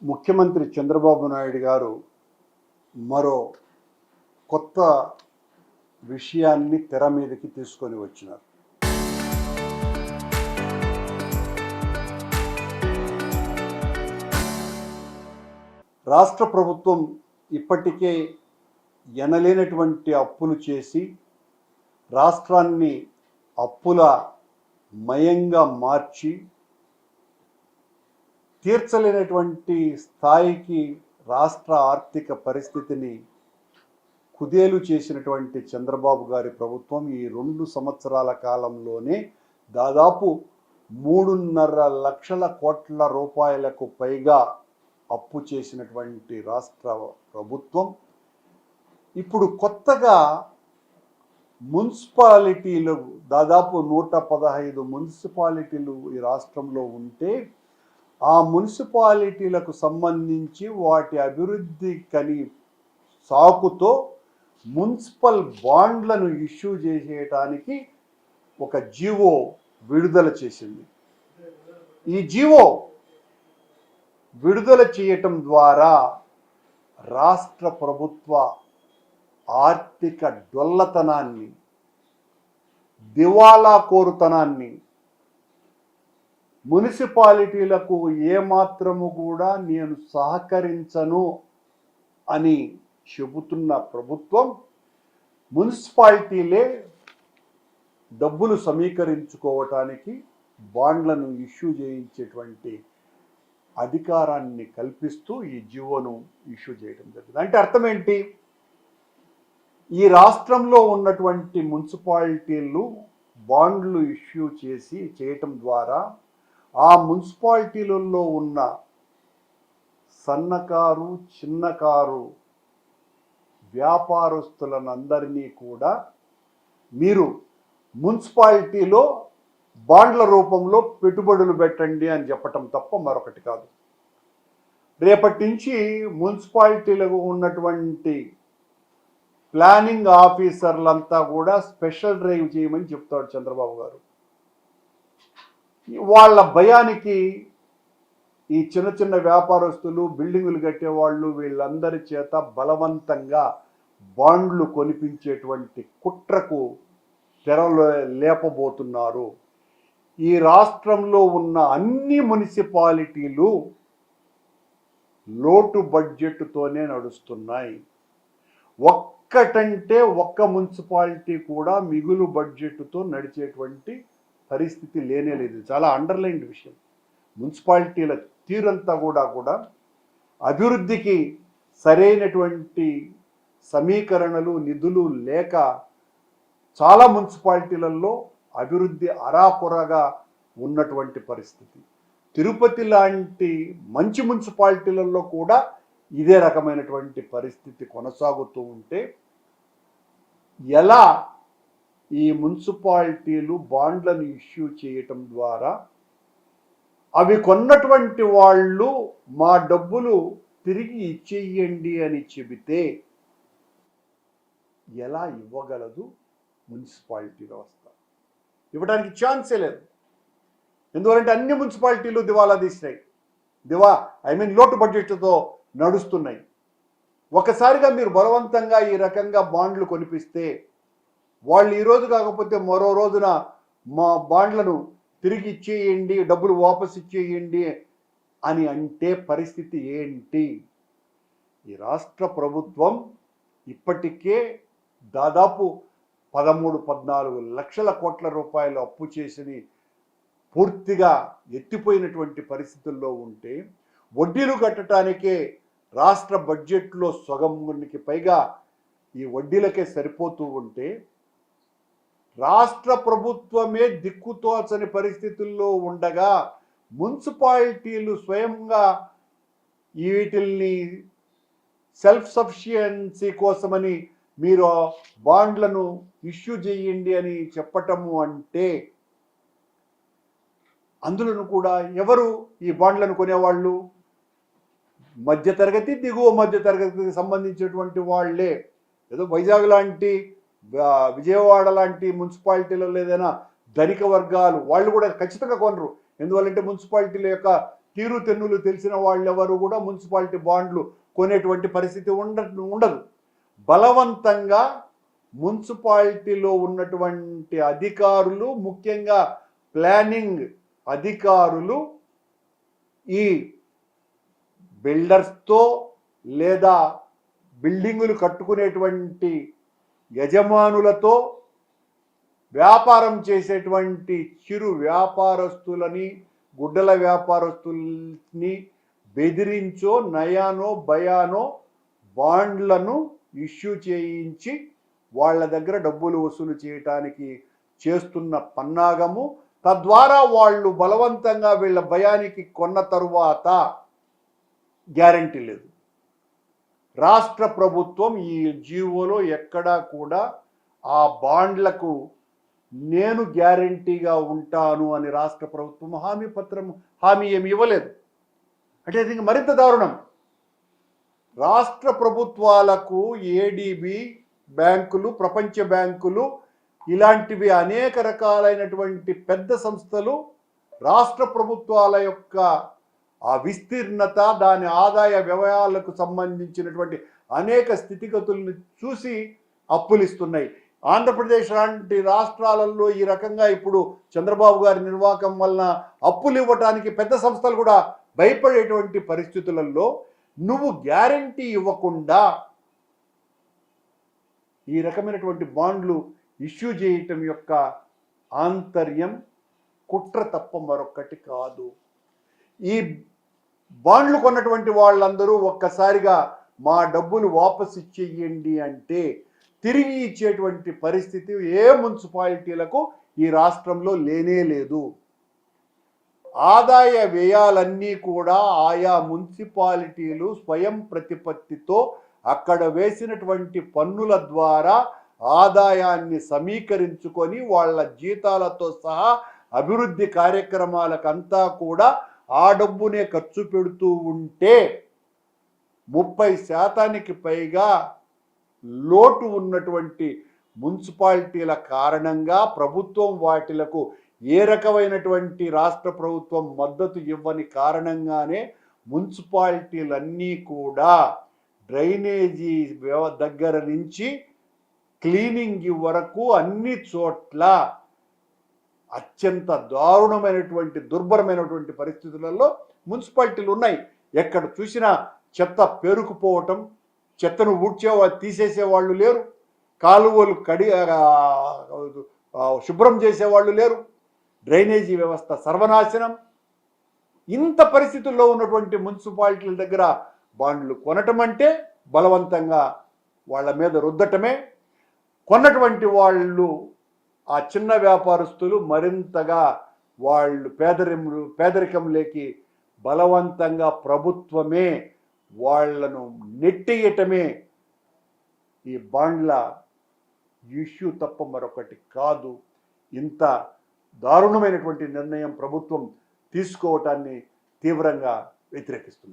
ముఖ్యమంత్రి చంద్రబాబు నాయుడు గారు మరో కొత్త విషయాన్ని తెర మీదకి తీసుకొని వచ్చినారు. రాష్ట్ర ప్రభుత్వం ఇప్పటికే ఎనలేనటువంటి అప్పులు చేసి రాష్ట్రాన్ని అప్పుల మయంగా మార్చి తీర్చలేనటువంటి స్థాయికి రాష్ట్ర ఆర్థిక పరిస్థితిని కుదేలు చేసినటువంటి చంద్రబాబు గారి ప్రభుత్వం ఈ 2 సంవత్సరాల కాలంలోనే దాదాపు 3.5 లక్షల కోట్ల రూపాయలకు పైగా అప్పు చేసినటువంటి రాష్ట్ర ప్రభుత్వం ఇప్పుడు కొత్తగా మున్సిపాలిటీలు దాదాపు 115 మున్సిపాలిటీలు ఈ రాష్ట్రంలో ఉంటే ఆ మున్సిపాలిటీలకు సంబంధించి వాటి అభివృద్ధి కని సాకుతో మున్సిపల్ బాండ్లను ఇష్యూ చేసేయటానికి ఒక జీవో విడుదల చేసింది. ఈ జీవో విడుదల చేయటం ద్వారా రాష్ట్ర ప్రభుత్వ ఆర్థిక డొల్లతనాన్ని, దివాలా కోరుతనాన్ని మున్సిపాలిటీలకు ఏమాత్రము కూడా నేను సహకరించను అని చెబుతున్న ప్రభుత్వం మున్సిపాలిటీలే డబ్బులు సమీకరించుకోవటానికి బాండ్లను ఇష్యూ చేయించేటువంటి అధికారాన్ని కల్పిస్తూ ఈ జీవోను ఇష్యూ చేయడం జరిగింది. అంటే అర్థం ఏంటి? ఈ రాష్ట్రంలో ఉన్నటువంటి మున్సిపాలిటీలు బాండ్లు ఇష్యూ చేయటం ద్వారా ఆ మున్సిపాలిటీలలో ఉన్న సన్నకారు, చిన్నకారు వ్యాపారస్తులనందరినీ కూడా మీరు మున్సిపాలిటీలో బాండ్ల రూపంలో పెట్టుబడులు పెట్టండి అని చెప్పటం తప్ప మరొకటి కాదు. రేపటి నుంచి మున్సిపాలిటీలకు ఉన్నటువంటి ప్లానింగ్ ఆఫీసర్లంతా కూడా స్పెషల్ డ్రైవ్ చేయమని చెప్తాడు చంద్రబాబు గారు. వాళ్ళ భయానికి ఈ చిన్న చిన్న వ్యాపారస్తులు, బిల్డింగులు కట్టేవాళ్ళు వీళ్ళందరి చేత బలవంతంగా బాండ్లు కొనిపించేటువంటి కుట్రకు తెరలు లేపబోతున్నారు. ఈ రాష్ట్రంలో ఉన్న అన్ని మున్సిపాలిటీలు లోటు బడ్జెట్తోనే నడుస్తున్నాయి. ఒక్కటంటే ఒక్క మున్సిపాలిటీ కూడా మిగులు బడ్జెట్తో నడిచేటువంటి పరిస్థితి లేనే లేదు. చాలా అండర్లైన్డ్ విషయం. మున్సిపాలిటీల తీరంతా కూడా అభివృద్ధికి సరైనటువంటి సమీకరణలు, నిధులు లేక చాలా మున్సిపాలిటీలలో అభివృద్ధి అరాకొరగా ఉన్నటువంటి పరిస్థితి. తిరుపతి లాంటి మంచి మున్సిపాలిటీలలో కూడా ఇదే రకమైనటువంటి పరిస్థితి కొనసాగుతూ ఉంటే ఎలా ఈ మున్సిపాలిటీలు బాండ్లను ఇష్యూ చేయటం ద్వారా అవి కొన్నటువంటి వాళ్ళు మా డబ్బులు తిరిగి ఇచ్చేయండి అని చెబితే ఎలా ఇవ్వగలదు మున్సిపాలిటీ వ్యవస్థ? ఇవ్వడానికి ఛాన్సే లేదు. ఎందుకంటే అన్ని మున్సిపాలిటీలు దివాలా తీసినాయి. లోటు బడ్జెట్తో నడుస్తున్నాయి. ఒకసారిగా మీరు బలవంతంగా ఈ రకంగా బాండ్లు కొనిపిస్తే వాళ్ళు ఈరోజు కాకపోతే మరో రోజున మా బాండ్లను తిరిగి ఇచ్చేయండి, డబ్బులు వాపసు ఇచ్చేయండి అని అంటే పరిస్థితి ఏంటి? ఈ రాష్ట్ర ప్రభుత్వం ఇప్పటికే దాదాపు 13-14 లక్షల కోట్ల రూపాయలు అప్పు చేసి పూర్తిగా ఎత్తిపోయినటువంటి పరిస్థితుల్లో ఉంటే వడ్డీలు కట్టడానికే రాష్ట్ర బడ్జెట్లో సగంకి పైగా ఈ వడ్డీలకే సరిపోతూ ఉంటే రాష్ట్ర ప్రభుత్వమే దిక్కుతోచని పరిస్థితుల్లో ఉండగా మున్సిపాలిటీలు స్వయంగా వీటిల్ని సెల్ఫ్ సఫిషియన్సీ కోసమని మీరు బాండ్లను ఇష్యూ చేయండి అని చెప్పటము అంటే అందులో కూడా ఎవరు ఈ బాండ్లను కొనేవాళ్ళు? మధ్యతరగతి, దిగువ మధ్యతరగతికి సంబంధించినటువంటి వాళ్ళే. ఏదో వైజాగ్ లాంటి, విజయవాడ లాంటి మున్సిపాలిటీలలో ఏదైనా ధనిక వర్గాలు వాళ్ళు కూడా ఖచ్చితంగా కొనరు. ఎందువల్లంటే మున్సిపాలిటీల యొక్క తీరుతెన్నులు తెలిసిన వాళ్ళెవరు కూడా మున్సిపాలిటీ బాండ్లు కొనేటువంటి పరిస్థితి ఉండదు. బలవంతంగా మున్సిపాలిటీలో ఉన్నటువంటి అధికారులు, ముఖ్యంగా ప్లానింగ్ అధికారులు ఈ బిల్డర్స్తో లేదా బిల్డింగులు కట్టుకునేటువంటి యజమానులతో, వ్యాపారం చేసేటువంటి చిరు వ్యాపారస్తులని, గుడ్డల వ్యాపారస్తుల్ని బెదిరించో, నయానో భయానో బాండ్లను ఇష్యూ చేయించి వాళ్ళ దగ్గర డబ్బులు వసూలు చేయటానికి చేస్తున్న పన్నాగము. తద్వారా వాళ్ళు బలవంతంగా వీళ్ళ భయానికి కొన్న తరువాత గ్యారంటీ లేదు. రాష్ట్ర ప్రభుత్వం ఈ జీవోలో ఎక్కడా కూడా ఆ బాండ్లకు నేను గ్యారంటీగా ఉంటాను అని రాష్ట్ర ప్రభుత్వం హామీ ఏమి ఇవ్వలేదు. అంటే ఇది మరింత దారుణం. రాష్ట్ర ప్రభుత్వాలకు ఏడీబీ బ్యాంకులు, ప్రపంచ బ్యాంకులు ఇలాంటివి అనేక రకాలైనటువంటి పెద్ద సంస్థలు రాష్ట్ర ప్రభుత్వాల యొక్క ఆ విస్తీర్ణత, దాని ఆదాయ వ్యవహారాలకు సంబంధించినటువంటి అనేక స్థితిగతులను చూసి అప్పులు ఇస్తున్నాయి. ఆంధ్రప్రదేశ్ లాంటి రాష్ట్రాలలో ఈ రకంగా ఇప్పుడు చంద్రబాబు గారి నిర్వాహకం వలన అప్పులు ఇవ్వటానికి పెద్ద సంస్థలు కూడా భయపడేటువంటి పరిస్థితులలో నువ్వు గ్యారంటీ ఇవ్వకుండా ఈ రకమైనటువంటి బాండ్లు ఇష్యూ చేయటం యొక్క ఆంతర్యం కుట్ర తప్ప మరొకటి కాదు. ఈ బాండ్లు కొన్నటువంటి వాళ్ళందరూ ఒక్కసారిగా మా డబ్బులు వాపసు ఇచ్చేయండి అంటే తిరిగి ఇచ్చేటువంటి పరిస్థితి ఏ మున్సిపాలిటీలకు ఈ రాష్ట్రంలో లేనే లేదు. ఆదాయ వ్యయాలన్నీ కూడా ఆయా మున్సిపాలిటీలు స్వయం ప్రతిపత్తితో అక్కడ వేసినటువంటి పన్నుల ద్వారా ఆదాయాన్ని సమీకరించుకొని వాళ్ళ జీతాలతో సహా అభివృద్ధి కార్యక్రమాలకంతా కూడా ఆ డబ్బునే ఖర్చు పెడుతూ ఉంటే 30% పైగా లోటు ఉన్నటువంటి మున్సిపాలిటీల కారణంగా ప్రభుత్వం వాటిలకు ఏ రకమైనటువంటి రాష్ట్ర ప్రభుత్వం మద్దతు ఇవ్వని కారణంగానే మున్సిపాలిటీలన్నీ కూడా డ్రైనేజీ దగ్గర నుంచి క్లీనింగ్ వరకు అన్ని చోట్ల అత్యంత దారుణమైనటువంటి దుర్భరమైనటువంటి పరిస్థితులలో మున్సిపాలిటీలు ఉన్నాయి. ఎక్కడ చూసినా చెత్త పేరుకుపోవటం, చెత్తను తీసేసేవాళ్ళు లేరు, కాలువలు శుభ్రం చేసేవాళ్ళు లేరు, డ్రైనేజీ వ్యవస్థ సర్వనాశనం. ఇంత పరిస్థితుల్లో ఉన్నటువంటి మున్సిపాలిటీల దగ్గర బాండ్లు కొనటం అంటే బలవంతంగా వాళ్ళ మీద రుద్దటమే. కొన్నటువంటి వాళ్ళు ఆ చిన్న వ్యాపారస్తులు మరింతగా వాళ్ళు పేదరికంలోకి బలవంతంగా ప్రభుత్వమే వాళ్లను నెట్టేయటమే ఈ బాండ్ల ఇష్యూ తప్ప మరొకటి కాదు. ఇంత దారుణమైనటువంటి నిర్ణయం ప్రభుత్వం తీసుకోవటాన్ని తీవ్రంగా వ్యతిరేకిస్తున్నాం.